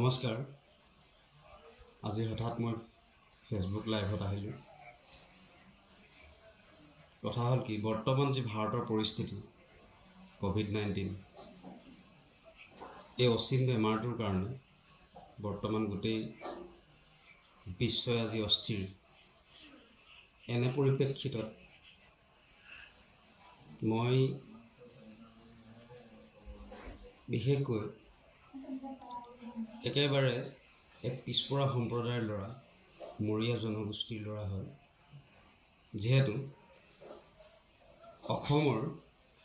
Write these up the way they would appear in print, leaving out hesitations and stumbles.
নমস্কাৰ। আজি হঠাৎ মই ফেচবুক লাইভত আহিলোঁ। কথা হ'ল কি, বৰ্তমান যি ভাৰতৰ পৰিস্থিতি COVID-19 এই অচিন বেমাৰটোৰ কাৰণে বৰ্তমান গোটেই বিশ্বই আজি অস্থিৰ। এনে পৰিপ্ৰেক্ষিতত মই বিশেষকৈ একেবাৰে এক পিছপৰা সম্প্ৰদায়ৰ ল'ৰা, মৰীয়া জনগোষ্ঠীৰ ল'ৰা হয়। যিহেতু অসমৰ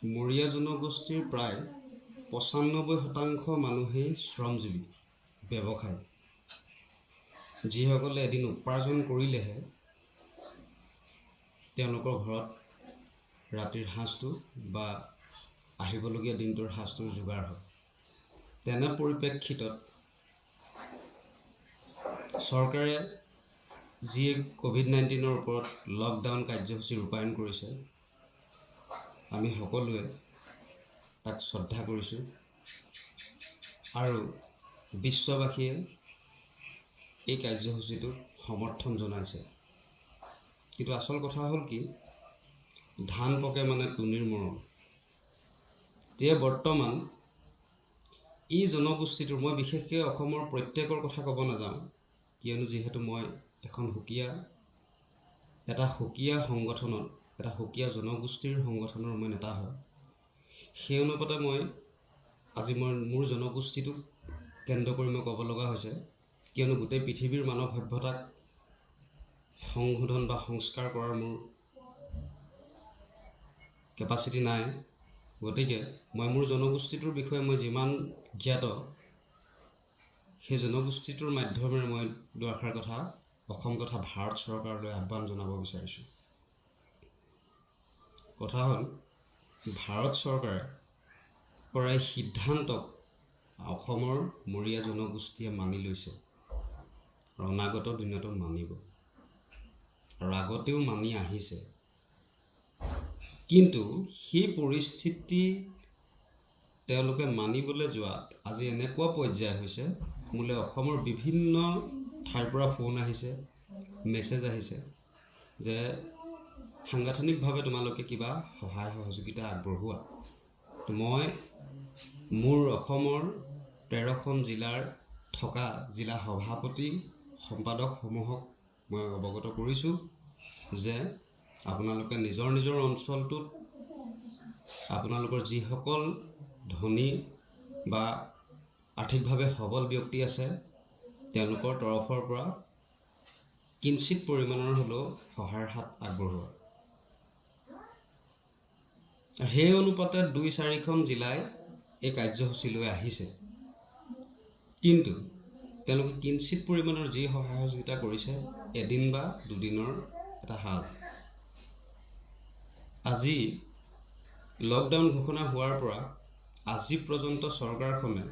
মৰীয়া জনগোষ্ঠীৰ প্ৰায় 95% মানুহেই শ্ৰমজীৱী, ব্যৱসায়, যিসকলে এদিন উপাৰ্জন কৰিলেহে তেওঁলোকৰ ঘৰত ৰাতিৰ সাঁজটো বা আহিবলগীয়া দিনটোৰ সাঁজটোৰ যোগাৰ হয়। তেনে পৰিপ্ৰেক্ষিতত চৰকাৰে যি COVID-19 ওপৰত লকডাউন কাৰ্যসূচী ৰূপায়ণ কৰিছে, আমি সকলোৱে তাক শ্ৰদ্ধা কৰিছোঁ আৰু বিশ্ববাসীয়ে এই কাৰ্যসূচীটোক সমৰ্থন জনাইছে। কিন্তু আচল কথা হ'ল কি, ধান পকে মানে তুনিৰ মৰম। এতিয়া বৰ্তমান এই জনগোষ্ঠীটোৰ, মই বিশেষকৈ অসমৰ প্ৰত্যেকৰ কথা ক'ব নাযাওঁ, কিয়নো যিহেতু মই এটা সুকীয়া সংগঠনত, এটা সুকীয়া জনগোষ্ঠীৰ সংগঠনৰ মই নেতা হয়। সেই অনুপাতে আজি মোৰ জনগোষ্ঠীটোক কেন্দ্ৰ কৰি মই ক'ব লগা হৈছে, কিয়নো গোটেই পৃথিৱীৰ মানৱ সভ্যতাক সংশোধন বা সংস্কাৰ কৰাৰ মোৰ কেপাচিটি নাই। গতিকে মই মোৰ জনগোষ্ঠীটোৰ বিষয়ে মই যিমান জ্ঞাত, সেই জনগোষ্ঠীটোৰ মাধ্যমেৰে মই দুআষাৰ কথা অসম তথা ভাৰত চৰকাৰলৈ আহ্বান জনাব বিচাৰিছোঁ। কথা হ'ল, ভাৰত চৰকাৰে কৰা এই সিদ্ধান্তক অসমৰ মৰীয়া জনগোষ্ঠীয়ে মানি লৈছে আৰু অনাগত দিনতো মানিব আৰু আগতেও মানি আহিছে। কিন্তু সেই পৰিস্থিতি তেওঁলোকে মানিবলৈ যোৱাত আজি এনেকুৱা পৰ্যায় হৈছে, মোলৈ অসমৰ বিভিন্ন ঠাইৰ পৰা ফোন আহিছে, মেছেজ আহিছে যে সাংগঠনিকভাৱে তোমালোকে কিবা সহায় সহযোগিতা আগবঢ়োৱা। মই মোৰ অসমৰ 13খন জিলাৰ থকা জিলা সভাপতি সম্পাদকসমূহক মই অৱগত কৰিছোঁ যে আপোনালোকে নিজৰ নিজৰ অঞ্চলটোত আপোনালোকৰ যিসকল ধনী বা আৰ্থিকভাৱে সবল ব্যক্তি আছে, তেওঁলোকৰ তৰফৰ পৰা কিঞ্চিত পৰিমাণৰ হ'লেও সহায়ৰ হাত আগবঢ়োৱা। সেই অনুপাতে 2-4খন জিলাই এই কাৰ্যসূচী লৈ আহিছে। কিন্তু তেওঁলোকে কিঞ্চিত পৰিমাণৰ যি সহায় সহযোগিতা কৰিছে, এদিন বা দুদিনৰ এটা হাল। আজি লকডাউন ঘোষণা হোৱাৰ পৰা আজি পৰ্যন্ত চৰকাৰখনে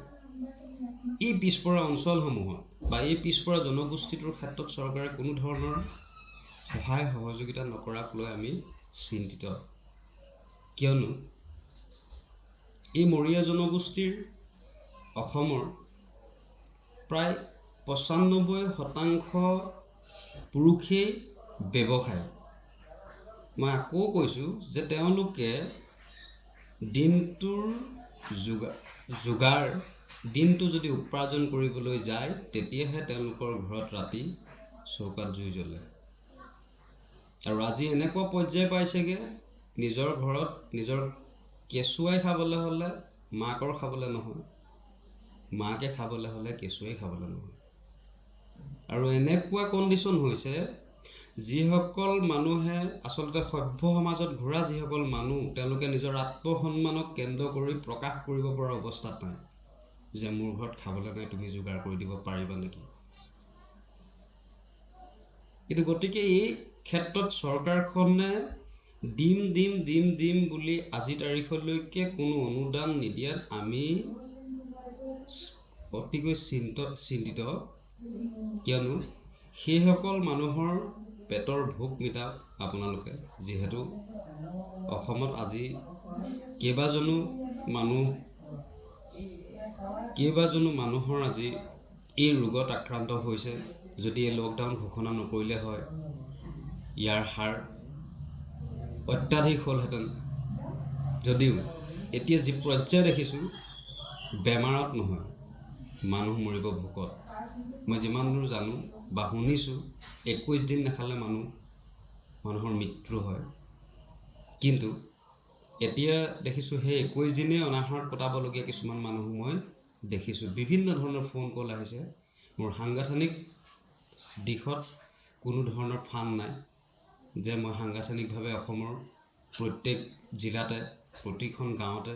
এই পিছপৰা অঞ্চলসমূহত বা এই পিছপৰা জনগোষ্ঠীটোৰ ক্ষেত্ৰত চৰকাৰে কোনো ধৰণৰ সহায় সহযোগিতা নকৰাক লৈ আমি চিন্তিত। কিয়নো এই মৰীয়া জনগোষ্ঠীৰ অসমৰ প্ৰায় 95% পুৰুষেই ব্যৱসায়। মই আকৌ কৈছোঁ যে তেওঁলোকে দিনটোৰ দিনটো যদি উপাৰ্জন কৰিবলৈ যায়, তেতিয়াহে তেওঁলোকৰ ঘৰত ৰাতি চৌকাত জুই জ্বলে। আৰু আজি এনেকুৱা পৰ্যায় পাইছেগৈ, নিজৰ ঘৰত নিজৰ কেঁচুৱাই খাবলৈ হ'লে মাকৰ খাবলৈ নহয়, মাকে খাবলৈ হ'লে কেঁচুৱাই খাবলৈ নহয়। আৰু এনেকুৱা কণ্ডিশ্যন হৈছে, যিসকল মানুহে আচলতে সভ্য সমাজত ঘূৰা যিসকল মানুহ, তেওঁলোকে নিজৰ আত্মসন্মানক কেন্দ্ৰ কৰি প্ৰকাশ কৰিব পৰা অৱস্থাত নাই যে মোৰ ঘৰত খাবলৈ নাই, তুমি যোগাৰ কৰি দিব পাৰিবা নেকি। কিন্তু গতিকে এই ক্ষেত্ৰত চৰকাৰখনে দিম বুলি আজি তাৰিখলৈকে কোনো অনুদান নিদিয়াত আমি অতিকৈ চিন্তিত। কিয়নো সেইসকল মানুহৰ পেটৰ ভোক মিটাওক আপোনালোকে। যিহেতু অসমত আজি কেইবাজনো মানুহৰ আজি এই ৰোগত আক্ৰান্ত হৈছে, যদি এই লকডাউন ঘোষণা নকৰিলে হয়, ইয়াৰ হাৰ অত্যাধিক হ'লহেঁতেন। যদিও এতিয়া যি পৰ্যায় দেখিছোঁ, বেমাৰত নহয়, মানুহ মৰিব ভোকত। মই যিমান দূৰ জানো বা শুনিছোঁ, 21 দিন নাখালে মানুহৰ মৃত্যু হয়। কিন্তু এতিয়া দেখিছোঁ সেই 21 দিনেই অনাহাৰত কটাবলগীয়া কিছুমান মানুহ মই দেখিছোঁ। বিভিন্ন ধৰণৰ ফোন কল আহিছে। মোৰ সাংগঠনিক দিশত কোনো ধৰণৰ ফান নাই যে মই সাংগঠনিকভাৱে অসমৰ প্ৰত্যেক জিলাতে, প্ৰতিখন গাঁৱতে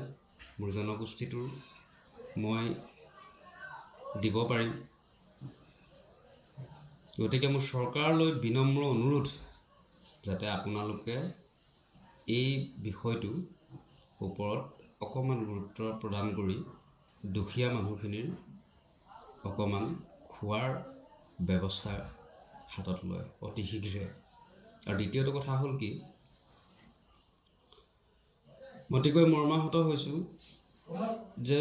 মোৰ জনগোষ্ঠীটোৰ মই দিব পাৰিম। গতিকে মোৰ চৰকাৰলৈ বিনম্ৰ অনুৰোধ, যাতে আপোনালোকে এই বিষয়টোৰ ওপৰত অকণমান গুৰুত্ব প্ৰদান কৰি দুখীয়া মানুহখিনিৰ অকণমান খোৱাৰ ব্যৱস্থা হাতত লয় অতি শীঘ্ৰে। আৰু দ্বিতীয়টো কথা হ'ল কি, মই অতিকৈ মৰ্মাহত হৈছোঁ যে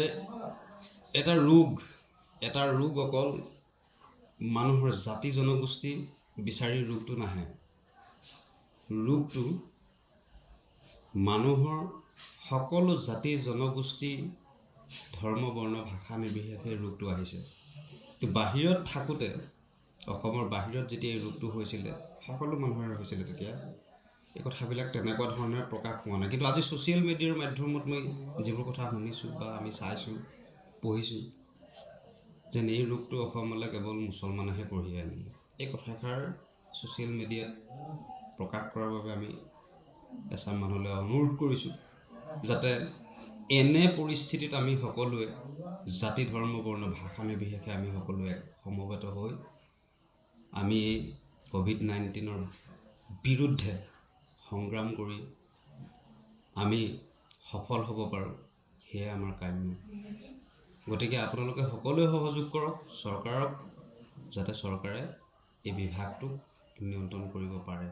এটা ৰোগ অকল মানুহৰ জাতি জনগোষ্ঠী বিচাৰি ৰোগটো নাহে। ৰোগটো মানুহৰ সকলো জাতি জনগোষ্ঠী, ধৰ্ম বৰ্ণ ভাষা নিৰ্বিশেষে ৰোগটো আহিছে। বাহিৰত থাকোঁতে, অসমৰ বাহিৰত যেতিয়া এই ৰোগটো হৈছিলে, সকলো মানুহৰে হৈছিলে, তেতিয়া এই কথাবিলাক তেনেকুৱা ধৰণে প্ৰকাশ হোৱা নাই। কিন্তু আজি ছ'চিয়েল মিডিয়াৰ মাধ্যমত মই যিবোৰ কথা শুনিছোঁ বা আমি চাইছোঁ, পঢ়িছোঁ, যেন এই ৰোগটো অসমলৈ কেৱল মুছলমানেহে কঢ়িয়াই আনিলে। এই কথাষাৰ ছ'চিয়েল মিডিয়াত প্ৰকাশ কৰাৰ বাবে আমি এচাম মানুহলৈ অনুৰোধ কৰিছোঁ, যাতে এনে পৰিস্থিতিত আমি সকলোৱে জাতি ধৰ্ম বৰ্ণ ভাষা নিৰ্বিশেষে আমি সকলোৱে সমবেত হৈ আমি এই COVID-19ৰ বিৰুদ্ধে সংগ্ৰাম কৰি আমি সফল হ'ব পাৰোঁ, সেয়াই আমাৰ কাম্য। গতিকে আপোনালোকে সকলোৱে সহযোগ কৰক চৰকাৰক, যাতে চৰকাৰে এই বিভাগটোক নিয়ন্ত্ৰণ কৰিব পাৰে।